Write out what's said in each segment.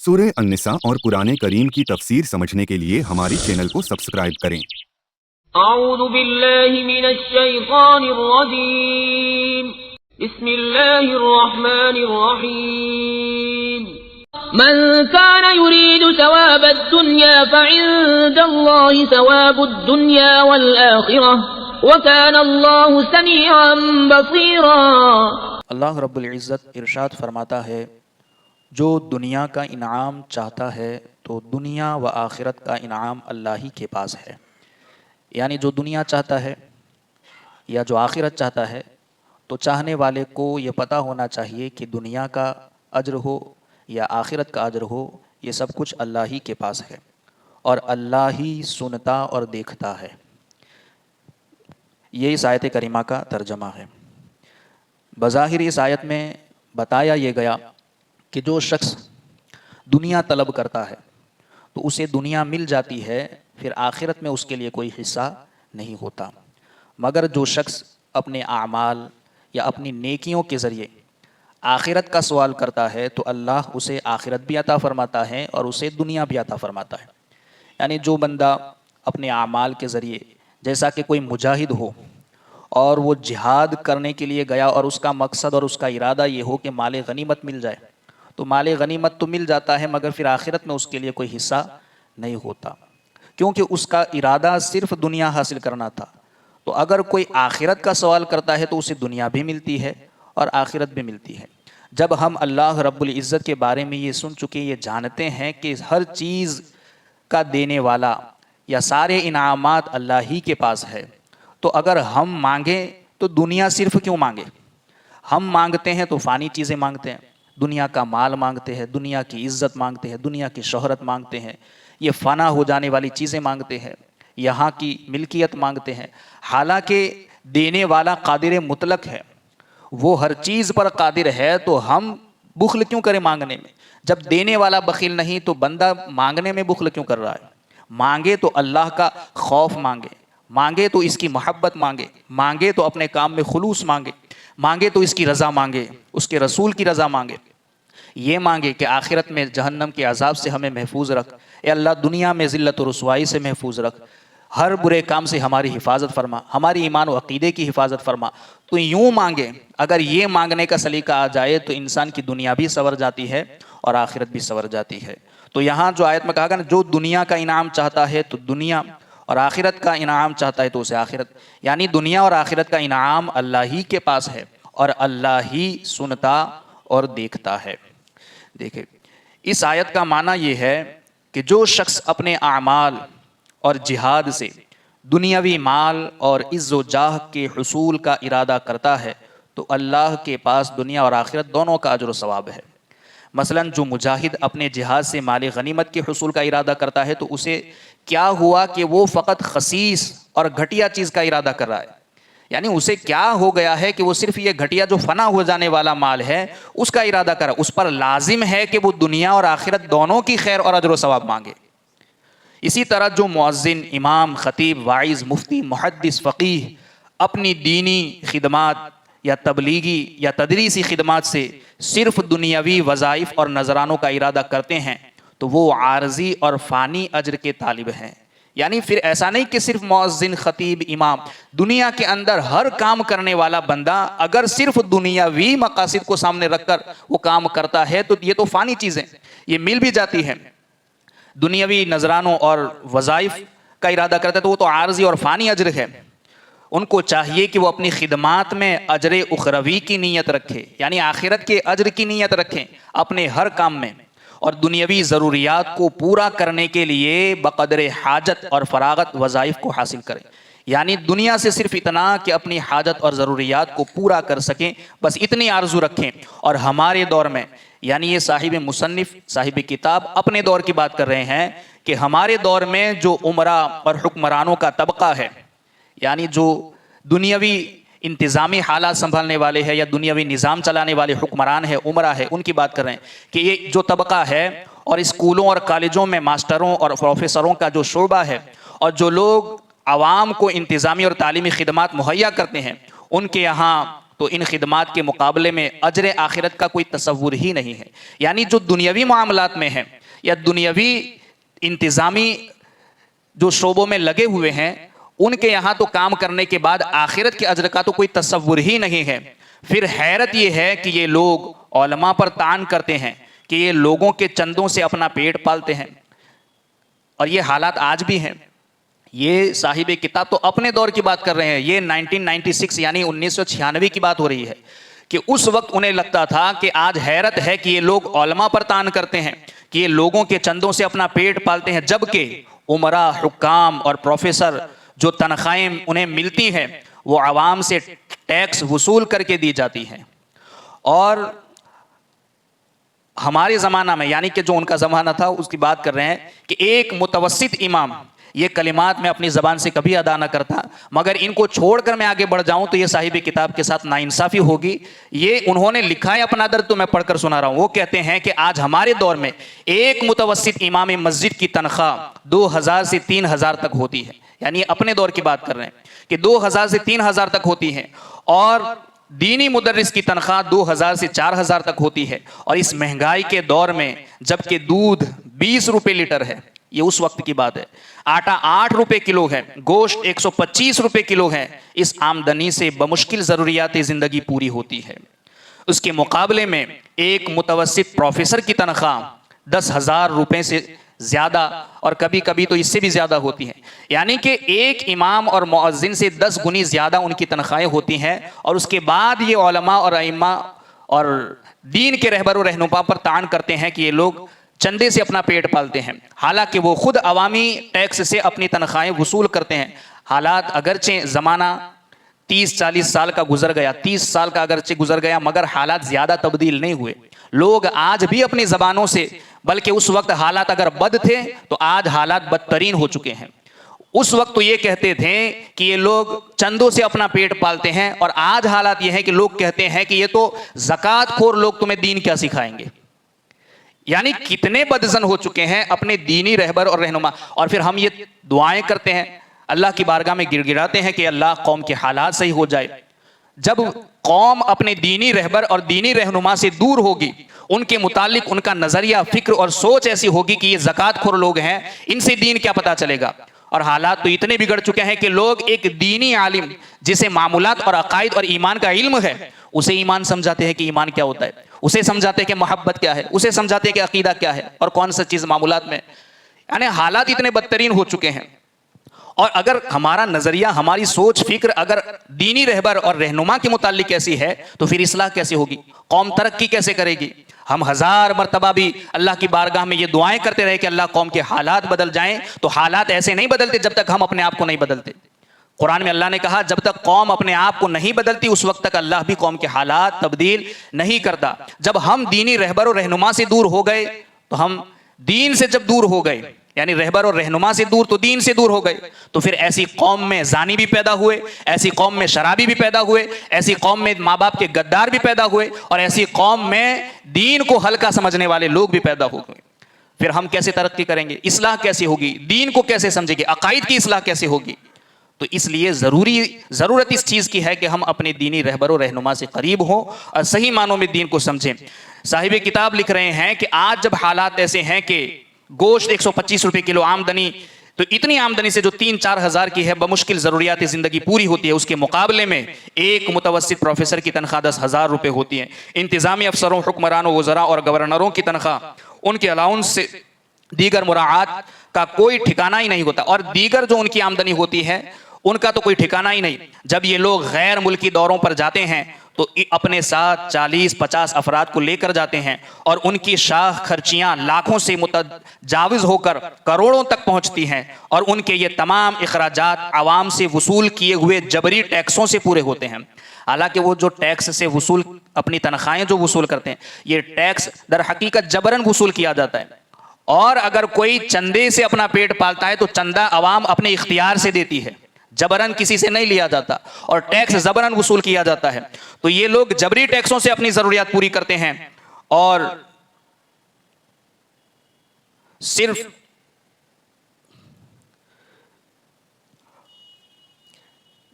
سورہ النساء اور قرآن کریم کی تفسیر سمجھنے کے لیے ہماری چینل کو سبسکرائب کریں۔ اعوذ باللہ من الشیطان الرجیم، بسم اللہ الرحمن الرحیم۔ من كان يريد ثواب الدنيا فعند الله ثواب الدنيا والآخرة وكان الله سميعا بصيرا۔ اللہ رب العزت ارشاد فرماتا ہے، جو دنیا کا انعام چاہتا ہے تو دنیا و آخرت کا انعام اللہ ہی کے پاس ہے۔ یعنی جو دنیا چاہتا ہے یا جو آخرت چاہتا ہے تو چاہنے والے کو یہ پتہ ہونا چاہیے کہ دنیا کا اجر ہو یا آخرت کا اجر ہو، یہ سب کچھ اللہ ہی کے پاس ہے اور اللہ ہی سنتا اور دیکھتا ہے۔ یہ اس آیت کریمہ کا ترجمہ ہے۔ بظاہر اس آیت میں بتایا یہ گیا کہ جو شخص دنیا طلب کرتا ہے تو اسے دنیا مل جاتی ہے، پھر آخرت میں اس کے لیے کوئی حصہ نہیں ہوتا، مگر جو شخص اپنے اعمال یا اپنی نیکیوں کے ذریعے آخرت کا سوال کرتا ہے تو اللہ اسے آخرت بھی عطا فرماتا ہے اور اسے دنیا بھی عطا فرماتا ہے۔ یعنی جو بندہ اپنے اعمال کے ذریعے، جیسا کہ کوئی مجاہد ہو اور وہ جہاد کرنے کے لیے گیا اور اس کا مقصد اور اس کا ارادہ یہ ہو کہ مال غنیمت مل جائے، تو مال غنیمت تو مل جاتا ہے مگر پھر آخرت میں اس کے لیے کوئی حصہ نہیں ہوتا، کیونکہ اس کا ارادہ صرف دنیا حاصل کرنا تھا۔ تو اگر کوئی آخرت کا سوال کرتا ہے تو اسے دنیا بھی ملتی ہے اور آخرت بھی ملتی ہے۔ جب ہم اللہ رب العزت کے بارے میں یہ سن چکے، یہ جانتے ہیں کہ ہر چیز کا دینے والا یا سارے انعامات اللہ ہی کے پاس ہے، تو اگر ہم مانگیں تو دنیا صرف کیوں مانگے؟ ہم مانگتے ہیں تو فانی چیزیں مانگتے ہیں، دنیا کا مال مانگتے ہیں، دنیا کی عزت مانگتے ہیں، دنیا کی شہرت مانگتے ہیں، یہ فنا ہو جانے والی چیزیں مانگتے ہیں، یہاں کی ملکیت مانگتے ہیں، حالانکہ دینے والا قادر مطلق ہے، وہ ہر چیز پر قادر ہے، تو ہم بخل کیوں کریں مانگنے میں؟ جب دینے والا بخیل نہیں تو بندہ مانگنے میں بخل کیوں کر رہا ہے؟ مانگے تو اللہ کا خوف مانگے، مانگے تو اس کی محبت مانگے، مانگے تو اپنے کام میں خلوص مانگے، مانگے تو اس کی رضا مانگے، اس کے رسول کی رضا مانگے، یہ مانگے کہ آخرت میں جہنم کے عذاب سے ہمیں محفوظ رکھ، اے اللہ دنیا میں ذلت و رسوائی سے محفوظ رکھ، ہر برے کام سے ہماری حفاظت فرما، ہماری ایمان و عقیدے کی حفاظت فرما۔ تو یوں مانگے، اگر یہ مانگنے کا سلیقہ آ جائے تو انسان کی دنیا بھی سنور جاتی ہے اور آخرت بھی سنور جاتی ہے۔ تو یہاں جو آیت میں کہا گیا نا، جو دنیا کا انعام چاہتا ہے تو دنیا، اور آخرت کا انعام چاہتا ہے تو اسے آخرت، یعنی دنیا اور آخرت کا انعام اللہ ہی کے پاس ہے اور اللہ ہی سنتا اور دیکھتا ہے۔ دیکھیں، اس آیت کا معنی یہ ہے کہ جو شخص اپنے اعمال اور جہاد سے دنیاوی مال اور عز و جاہ کے حصول کا ارادہ کرتا ہے تو اللہ کے پاس دنیا اور آخرت دونوں کا اجر و ثواب ہے۔ مثلا جو مجاہد اپنے جہاد سے مال غنیمت کے حصول کا ارادہ کرتا ہے تو اسے کیا ہوا کہ وہ فقط خسیس اور گھٹیا چیز کا ارادہ کر رہا ہے، یعنی اسے کیا ہو گیا ہے کہ وہ صرف یہ گھٹیا جو فنا ہو جانے والا مال ہے اس کا ارادہ کر رہا ہے، اس پر لازم ہے کہ وہ دنیا اور آخرت دونوں کی خیر اور اجر و ثواب مانگے۔ اسی طرح جو مؤذن، امام، خطیب، واعظ، مفتی، محدث، فقیہ اپنی دینی خدمات یا تبلیغی یا تدریسی خدمات سے صرف دنیاوی وظائف اور نذرانوں کا ارادہ کرتے ہیں تو وہ عارضی اور فانی اجر کے طالب ہیں۔ یعنی پھر ایسا نہیں کہ صرف مؤذن، خطیب، امام، دنیا کے اندر ہر کام کرنے والا بندہ اگر صرف دنیاوی مقاصد کو سامنے رکھ کر وہ کام کرتا ہے تو یہ تو فانی چیزیں یہ مل بھی جاتی ہیں، دنیاوی نذرانوں اور وظائف کا ارادہ کرتا ہے تو وہ تو عارضی اور فانی اجر ہے۔ ان کو چاہیے کہ وہ اپنی خدمات میں اجر اخروی کی نیت رکھے، یعنی آخرت کے اجر کی نیت رکھیں اپنے ہر کام میں، اور دنیاوی ضروریات کو پورا کرنے کے لیے بقدر حاجت اور فراغت وظائف کو حاصل کریں، یعنی دنیا سے صرف اتنا کہ اپنی حاجت اور ضروریات کو پورا کر سکیں، بس اتنی آرزو رکھیں۔ اور ہمارے دور میں، یعنی یہ صاحب مصنف، صاحب کتاب اپنے دور کی بات کر رہے ہیں کہ ہمارے دور میں جو عمرا اور حکمرانوں کا طبقہ ہے، یعنی جو دنیاوی انتظامی حالات سنبھالنے والے ہیں یا دنیاوی نظام چلانے والے حکمران ہیں، عمرا ہے، ان کی بات کر رہے ہیں کہ یہ جو طبقہ ہے اور اسکولوں اور کالجوں میں ماسٹروں اور پروفیسروں کا جو شعبہ ہے اور جو لوگ عوام کو انتظامی اور تعلیمی خدمات مہیا کرتے ہیں، ان کے یہاں تو ان خدمات کے مقابلے میں اجر آخرت کا کوئی تصور ہی نہیں ہے. یعنی جو دنیاوی معاملات میں ہیں یا دنیاوی انتظامی جو شعبوں میں لگے ہوئے ہیں ان کے یہاں تو کام کرنے کے بعد آخرت کے اجر کا تو کوئی تصور ہی نہیں ہے. پھر حیرت یہ ہے کہ یہ لوگ علماء پر طعن کرتے ہیں کہ یہ لوگوں کے چندوں سے اپنا پیٹ پالتے ہیں، اور یہ حالات آج بھی ہیں. یہ صاحب کتاب تو اپنے دور کی بات کر رہے ہیں، یہ 1996 یعنی 1996 کی بات ہو رہی ہے کہ اس وقت انہیں لگتا تھا کہ آج حیرت ہے کہ یہ لوگ علماء پر طعن کرتے ہیں کہ یہ لوگوں کے چندوں سے اپنا پیٹ پالتے ہیں، جبکہ عمراء، حکام اور پروفیسر جو تنخواہیں انہیں ملتی ہیں وہ عوام سے ٹیکس وصول کر کے دی جاتی ہیں. اور ہمارے زمانہ میں یعنی کہ جو ان کا زمانہ تھا اس کی بات کر رہے ہیں کہ ایک متوسط امام یہ کلمات میں اپنی زبان سے کبھی ادا نہ کرتا، مگر ان کو چھوڑ کر میں آگے بڑھ جاؤں تو یہ صاحب کتاب کے ساتھ ناانصافی ہوگی. یہ انہوں نے لکھا ہے اپنا درد، تو میں پڑھ کر سنا رہا ہوں. وہ کہتے ہیں کہ آج ہمارے دور میں ایک متوسط امام مسجد کی تنخواہ 2000 سے 3000 تک ہوتی ہے. یعنی اپنے دور کی بات کر رہے ہیں کہ 2000 سے 3000 تک ہوتی ہے، اور دینی مدرس کی تنخواہ 2000 سے 4000 تک ہوتی ہے. اور اس مہنگائی کے دور میں جبکہ دودھ 20 روپے لیٹر ہے، یہ اس وقت کی بات ہے، آٹا 8 روپے کلو ہے، گوشت 125 روپے کلو ہے، اس آمدنی سے بمشکل ضروریات زندگی پوری ہوتی ہے. اس کے مقابلے میں ایک متوسط پروفیسر کی تنخواہ 10,000 روپے سے زیادہ اور کبھی کبھی تو اس سے بھی زیادہ ہوتی ہے. یعنی کہ ایک امام اور مؤذن سے 10 گنی زیادہ ان کی تنخواہیں ہوتی ہیں، اور اس کے بعد یہ علماء اور ائمہ اور دین کے رہبر و رہنما پر طعن کرتے ہیں کہ یہ لوگ چندے سے اپنا پیٹ پالتے ہیں، حالانکہ وہ خود عوامی ٹیکس سے اپنی تنخواہیں وصول کرتے ہیں. حالات اگرچہ زمانہ 30-40 سال کا گزر گیا، 30 سال کا اگرچہ گزر گیا، مگر حالات زیادہ تبدیل نہیں ہوئے. لوگ آج بھی اپنی زبانوں سے، بلکہ اس وقت حالات اگر بد تھے تو آج حالات بدترین ہو چکے ہیں. اس وقت تو یہ کہتے تھے کہ یہ لوگ چندوں سے اپنا پیٹ پالتے ہیں، اور آج حالات یہ ہیں کہ لوگ کہتے ہیں کہ یہ تو زکوٰۃ خور لوگ تمہیں دین کیا سکھائیں گے. یعنی کتنے بدزن ہو چکے ہیں اپنے دینی رہبر اور رہنما. اور پھر ہم یہ دعائیں کرتے ہیں، اللہ کی بارگاہ میں گر گراتے ہیں کہ اللہ قوم کے حالات صحیح ہو جائے. جب قوم اپنے دینی رہبر اور دینی رہنما سے دور ہوگی، ان کے متعلق ان کا نظریہ، فکر اور سوچ ایسی ہوگی کہ یہ زکوٰۃ خور لوگ ہیں، ان سے دین کیا پتہ چلے گا. اور حالات تو اتنے بگڑ چکے ہیں کہ لوگ ایک دینی عالم جسے معمولات اور عقائد اور ایمان کا علم ہے، اسے ایمان سمجھاتے ہیں کہ ایمان کیا ہوتا ہے، اسے سمجھاتے ہیں کہ محبت کیا ہے، اسے سمجھاتے ہیں کہ عقیدہ کیا ہے اور کون سا چیز معمولات میں. یعنی حالات اتنے بدترین ہو چکے ہیں. اور اگر ہمارا نظریہ، ہماری سوچ فکر اگر دینی رہبر اور رہنما کے متعلق ایسی ہے تو پھر اصلاح کیسے ہوگی، قوم ترقی کیسے کرے گی. ہم 1000 مرتبہ بھی اللہ کی بارگاہ میں یہ دعائیں کرتے رہے کہ اللہ قوم کے حالات بدل جائیں، تو حالات ایسے نہیں بدلتے جب تک ہم اپنے آپ کو نہیں بدلتے. قرآن میں اللہ نے کہا جب تک قوم اپنے آپ کو نہیں بدلتی اس وقت تک اللہ بھی قوم کے حالات تبدیل نہیں کرتا. جب ہم دینی رہبر و رہنما سے دور ہو گئے تو ہم دین سے جب دور ہو گئے، یعنی رہبر اور رہنما سے دور تو دین سے دور ہو گئے، تو پھر ایسی قوم میں زانی بھی پیدا ہوئے، ایسی قوم میں شرابی بھی پیدا ہوئے، ایسی قوم میں ماں باپ کے غدار بھی پیدا ہوئے، اور ایسی قوم میں دین کو ہلکا سمجھنے والے لوگ بھی پیدا ہو گئے. پھر ہم کیسے ترقی کریں گے، اصلاح کیسے ہوگی، دین کو کیسے سمجھیں گے، عقائد کی اصلاح کیسے ہوگی. تو اس لیے ضرورت اس چیز کی ہے کہ ہم اپنے دینی رہبر و رہنما سے قریب ہوں اور صحیح معنوں میں دین کو سمجھیں. صاحب کتاب لکھ رہے ہیں کہ آج جب حالات ایسے ہیں کہ گوشت 125 روپے کلو آمدنی، تو اتنی آمدنی سے جو 3-4 ہزار کی ہے بمشکل ضروریات زندگی پوری ہوتی ہے، اس کے مقابلے میں ایک متوسط پروفیسر کی تنخواہ 10,000 روپے ہوتی ہے. انتظامی افسروں، حکمرانوں، وزراء اور گورنروں کی تنخواہ، ان کے الاؤنس سے دیگر مراعات کا کوئی ٹھکانہ ہی نہیں ہوتا، اور دیگر جو ان کی آمدنی ہوتی ہے ان کا تو کوئی ٹھکانہ ہی نہیں. جب یہ لوگ غیر ملکی دوروں پر جاتے ہیں تو اپنے ساتھ 40-50 افراد کو لے کر جاتے ہیں، اور ان کی شاخ خرچیاں لاکھوں سے متجاوز ہو کر کروڑوں تک پہنچتی ہیں، اور ان کے یہ تمام اخراجات عوام سے وصول کیے ہوئے جبری ٹیکسوں سے پورے ہوتے ہیں. حالانکہ وہ جو ٹیکس سے وصول، اپنی تنخواہیں جو وصول کرتے ہیں، یہ ٹیکس در حقیقت جبرن وصول کیا جاتا ہے. اور اگر کوئی چندے سے اپنا پیٹ پالتا ہے تو چندہ عوام اپنے اختیار سے دیتی ہے، جبرن کسی سے نہیں لیا جاتا، اور ٹیکس جبرن وصول کیا جاتا ہے. تو یہ لوگ جبری ٹیکسوں سے اپنی ضروریات پوری کرتے ہیں، اور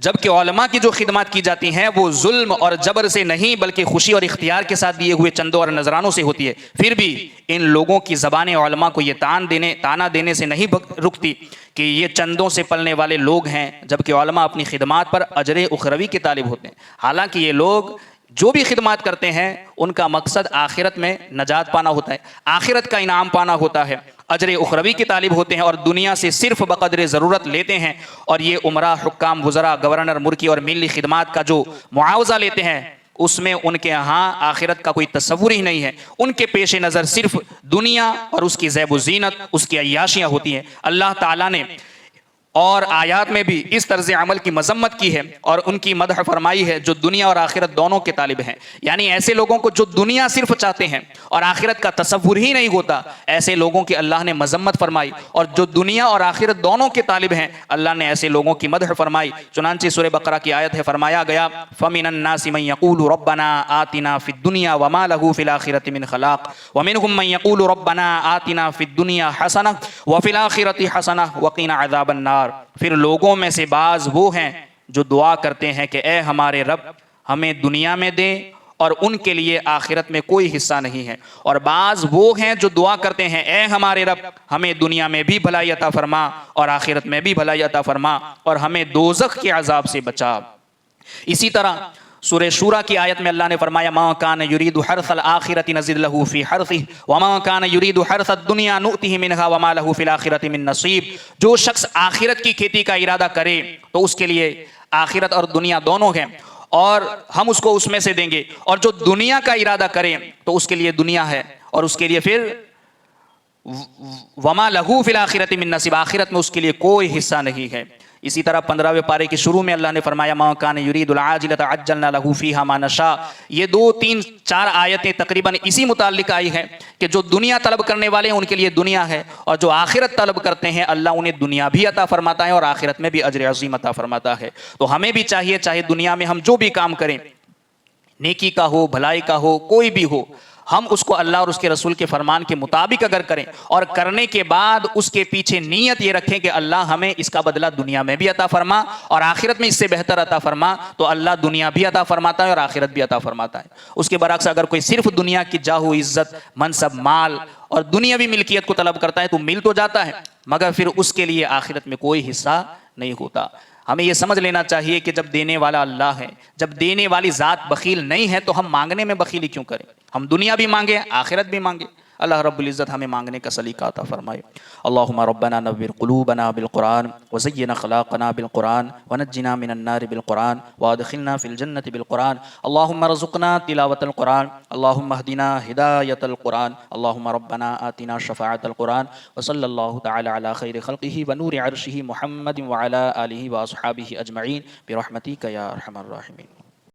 جبکہ علماء کی جو خدمات کی جاتی ہیں وہ ظلم اور جبر سے نہیں بلکہ خوشی اور اختیار کے ساتھ دیے ہوئے چندوں اور نذرانوں سے ہوتی ہے، پھر بھی ان لوگوں کی زبانیں علماء کو یہ تانا دینے سے نہیں رکتی کہ یہ چندوں سے پلنے والے لوگ ہیں، جبکہ علماء اپنی خدمات پر اجر اخروی کے طالب ہوتے ہیں۔ حالانکہ یہ لوگ جو بھی خدمات کرتے ہیں ان کا مقصد آخرت میں نجات پانا ہوتا ہے، آخرت کا انعام پانا ہوتا ہے، اجر اخروی کے طالب ہوتے ہیں، اور دنیا سے صرف بقدر ضرورت لیتے ہیں، اور یہ عمرہ، حکام، وزراء، گورنر، مرکی اور ملی خدمات کا جو معاوضہ لیتے ہیں اس میں ان کے ہاں آخرت کا کوئی تصور ہی نہیں ہے، ان کے پیش نظر صرف دنیا اور اس کی زیب و زینت، اس کی عیاشیاں ہوتی ہیں۔ اللہ تعالیٰ نے اور آیات میں بھی اس طرز عمل کی مذمت کی ہے اور ان کی مدح فرمائی ہے جو دنیا اور آخرت دونوں کے طالب ہیں، یعنی ایسے لوگوں کو جو دنیا صرف چاہتے ہیں اور آخرت کا تصور ہی نہیں ہوتا، ایسے لوگوں کی اللہ نے مذمت فرمائی، اور جو دنیا اور آخرت دونوں کے طالب ہیں اللہ نے ایسے لوگوں کی مدح فرمائی۔ چنانچہ سورہ بقرہ کی آیت ہے، فرمایا گیا فَمِنَ النَّاسِ مَن يَقُولُ رَبَّنَا آتِنَا فِي الدُّنْيَا وَمَا لَهُ فِي الْآخِرَةِ مِنْ خَلَاقٍ وَمِنْهُم مَن يَقُولُ رَبَّنَا آتِنَا فِي الدُّنْيَا حَسَنَةً وَفِي الْآخِرَةِ حَسَنَةً وَقِنَا عَذَابَ النَّارِ۔ پھر لوگوں میں سے بعض وہ ہیں جو دعا کرتے ہیں کہ اے ہمارے رب ہمیں دنیا میں دے اور ان کے لیے آخرت میں کوئی حصہ نہیں ہے، اور بعض وہ ہیں جو دعا کرتے ہیں اے ہمارے رب ہمیں دنیا میں بھی بھلائی عطا فرما اور آخرت میں بھی بھلائی عطا فرما اور ہمیں دوزخ کے عذاب سے بچا۔ اسی طرح سورہ شورى کی آیت میں اللہ نے فرمایا ما کان یرید حرث الآخرة نزد له فی حرثه وما کان یرید حرث الدنیا نؤتہ منها وما له فی الآخرة من نصیب۔ جو شخص آخرت کی کھیتی کا ارادہ کرے تو اس کے لیے آخرت اور دنیا دونوں ہیں اور ہم اس کو اس میں سے دیں گے، اور جو دنیا کا ارادہ کرے تو اس کے لیے دنیا ہے اور اس کے لیے پھر وما له فی الآخرة من نصیب، آخرت میں اس کے لیے کوئی حصہ نہیں ہے۔ اسی طرح 15ویں پارے کے شروع میں اللہ نے فرمایا ما کان یرید العاجلۃ عجلنا له فیہا ما نشاء۔ یہ 2 3 4 آیتیں تقریباً اسی متعلق آئی ہیں کہ جو دنیا طلب کرنے والے ہیں ان کے لیے دنیا ہے، اور جو آخرت طلب کرتے ہیں اللہ انہیں دنیا بھی عطا فرماتا ہے اور آخرت میں بھی اجر عظیم عطا فرماتا ہے۔ تو ہمیں بھی چاہیے چاہے دنیا میں ہم جو بھی کام کریں، نیکی کا ہو، بھلائی کا ہو، کوئی بھی ہو، ہم اس کو اللہ اور اس کے رسول کے فرمان کے مطابق اگر کریں اور کرنے کے بعد اس کے پیچھے نیت یہ رکھیں کہ اللہ ہمیں اس کا بدلہ دنیا میں بھی عطا فرما اور آخرت میں اس سے بہتر عطا فرما، تو اللہ دنیا بھی عطا فرماتا ہے اور آخرت بھی عطا فرماتا ہے۔ اس کے برعکس اگر کوئی صرف دنیا کی جاہ و عزت، منصب، مال اور دنیاوی ملکیت کو طلب کرتا ہے تو مل تو جاتا ہے مگر پھر اس کے لیے آخرت میں کوئی حصہ نہیں ہوتا۔ ہمیں یہ سمجھ لینا چاہیے کہ جب دینے والا اللہ ہے، جب دینے والی ذات بخیل نہیں ہے تو ہم مانگنے میں بخیلی کیوں کریں؟ ہم دنیا بھی مانگے، آخرت بھی مانگے۔ اللہ رب العزت ہمیں مانگنے کا سلیقہ عطا فرمائے۔ اللہم ربنا نور قلوبنا بالقرآن وزین اخلاقنا بالقرآن ونجنا من النار بالقرآن وادخلنا فی الجنة بالقرآن۔ اللہم رزقنا تلاوة القرآن، اللہم اہدنا ہدایت القرآن، اللہم ربنا آتنا شفاعت القرآن، وصلی اللہ تعالی علی خیر خلقہ ونور عرشہ محمد وعلی آلہ واصحابہ اجمعین برحمتک یا ارحم الراحمین۔